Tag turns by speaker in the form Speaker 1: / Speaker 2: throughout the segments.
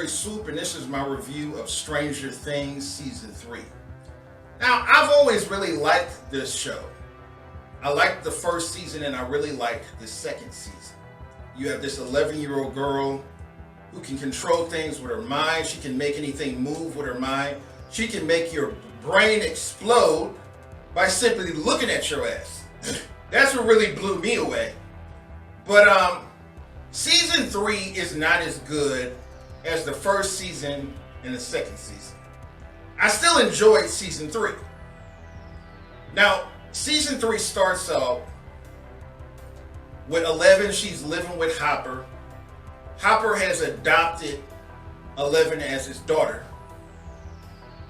Speaker 1: Terry Swoop, and this is my review of Stranger Things Season 3. Now, I've always really liked this show. I liked the first season, and I really liked the second season. You have this 11-year-old girl who can control things with her mind. She can make anything move with her mind. She can make your brain explode by simply looking at your ass. That's what really blew me away. But Season 3 is not as good as the first season and the second season. I still enjoyed Season 3. Now, Season 3 starts out with 11. She's living with Hopper. Hopper has adopted 11 as his daughter.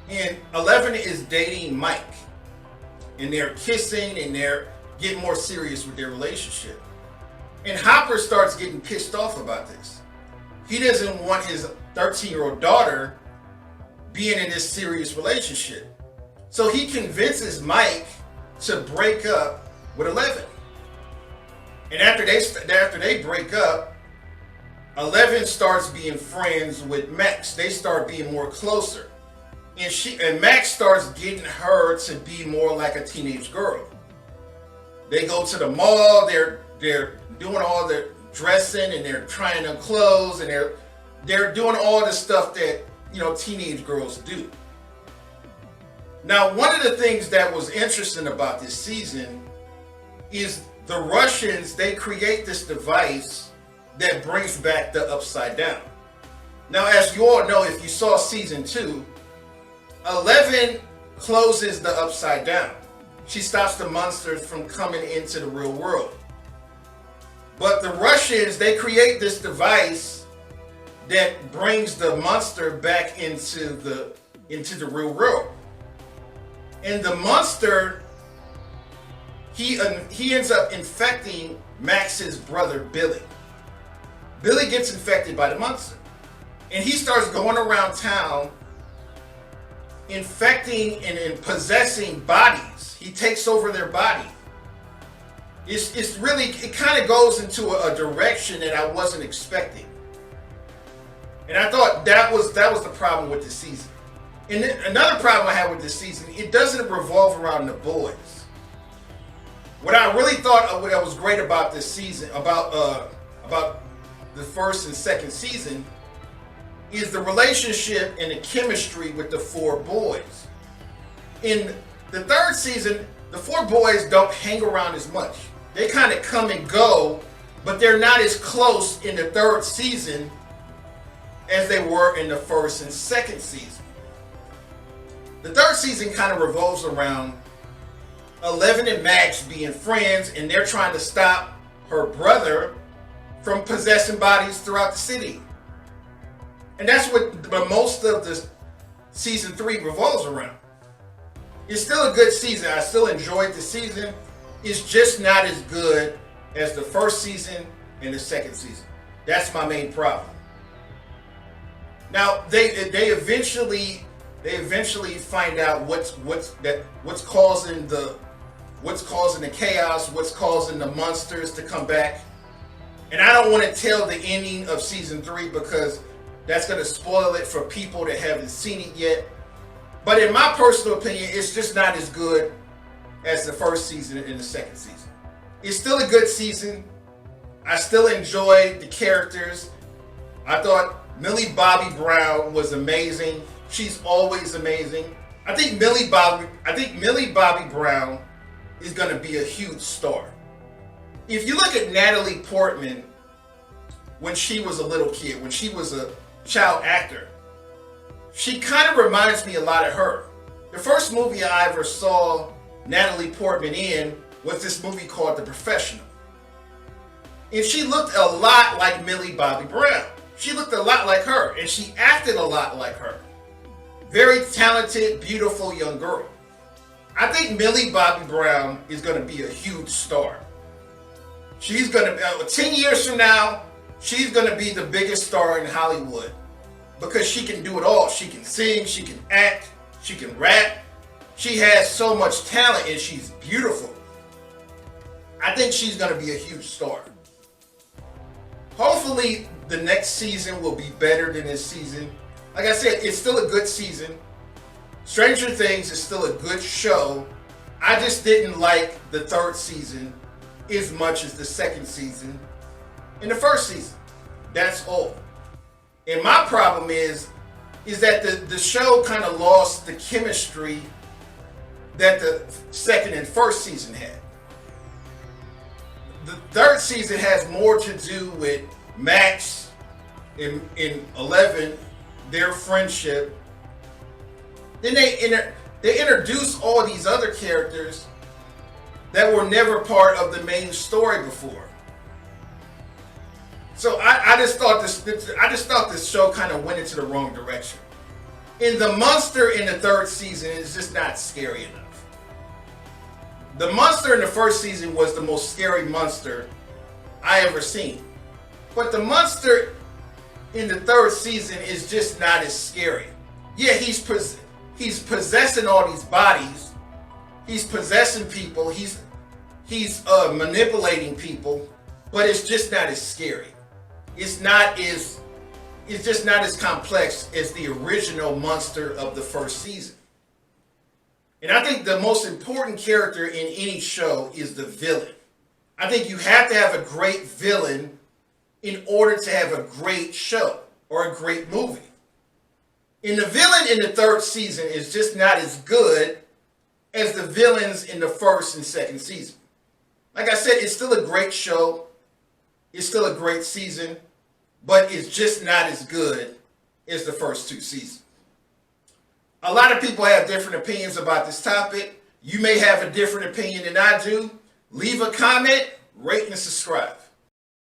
Speaker 1: And 11 is dating Mike. And they're kissing and they're getting more serious with their relationship. And Hopper starts getting pissed off about this. He doesn't want his 13-year-old daughter being in this serious relationship. So he convinces Mike to break up with 11. And after they break up, 11 starts being friends with Max. They start being more closer. And Max starts getting her to be more like a teenage girl. They go to the mall, they're doing all the dressing and they're trying on clothes and they're doing all the stuff that, teenage girls do. Now, one of the things that was interesting about this season is the Russians, they create this device that brings back the Upside Down. Now, as you all know, if you saw Season 2, 11 closes the Upside Down. She stops the monsters from coming into the real world. But the Russians, they create this device that brings the monster back into the real world. And the monster, he ends up infecting Max's brother, Billy. Billy gets infected by the monster. And he starts going around town infecting and possessing bodies. He takes over their body. It kind of goes into a direction that I wasn't expecting. And I thought that was the problem with the season. And another problem I had with this season, it doesn't revolve around the boys. What I really thought that was great about this season, about the first and second season, is the relationship and the chemistry with the four boys. In the third season, the four boys don't hang around as much. They kind of come and go, but they're not as close in the third season as they were in the first and second season. The third season kind of revolves around 11 and Max being friends, and they're trying to stop her brother from possessing bodies throughout the city. And that's what most of the Season 3 revolves around. It's still a good season. I still enjoyed the season. It's just not as good as the first season and the second season. That's my main problem. Now they eventually find out what's causing the chaos, what's causing the monsters to come back. And I don't want to tell the ending of Season 3 because that's going to spoil it for people that haven't seen it yet. But in my personal opinion, it's just not as good as the first season and the second season. It's still a good season. I still enjoyed the characters. I thought Millie Bobby Brown was amazing. She's always amazing. I think Millie Bobby Brown is going to be a huge star. If you look at Natalie Portman when she was a little kid, when she was a child actor, she kind of reminds me a lot of her. The first movie I ever saw Natalie Portman in was this movie called The Professional. And she looked a lot like Millie Bobby Brown. She looked a lot like her, and she acted a lot like her. Very talented, beautiful young girl. I think Millie Bobby Brown is going to be a huge star. She's going to, 10 years from now, she's going to be the biggest star in Hollywood because she can do it all. She can sing, she can act, she can rap. She has so much talent and she's beautiful. I think she's going to be a huge star. Hopefully, the next season will be better than this season. Like I said, it's still a good season. Stranger Things is still a good show. I just didn't like the third season as much as the second season and the first season. That's all. And my problem is that the show kind of lost the chemistry that the second and first season had. The third season has more to do with Max and 11, their friendship. Then they introduce all these other characters that were never part of the main story before. So I just thought this show kind of went into the wrong direction. And the monster in the third season is just not scary enough. The monster in the first season was the most scary monster I ever seen. But the monster in the third season is just not as scary. Yeah, he's possessing all these bodies. He's possessing people. He's manipulating people. But it's just not as scary. It's just not as complex as the original monster of the first season. And I think the most important character in any show is the villain. I think you have to have a great villain in order to have a great show or a great movie. And the villain in the third season is just not as good as the villains in the first and second season. Like I said, it's still a great show. It's still a great season, but it's just not as good as the first two seasons. A lot of people have different opinions about this topic. You may have a different opinion than I do. Leave a comment, rate, and subscribe.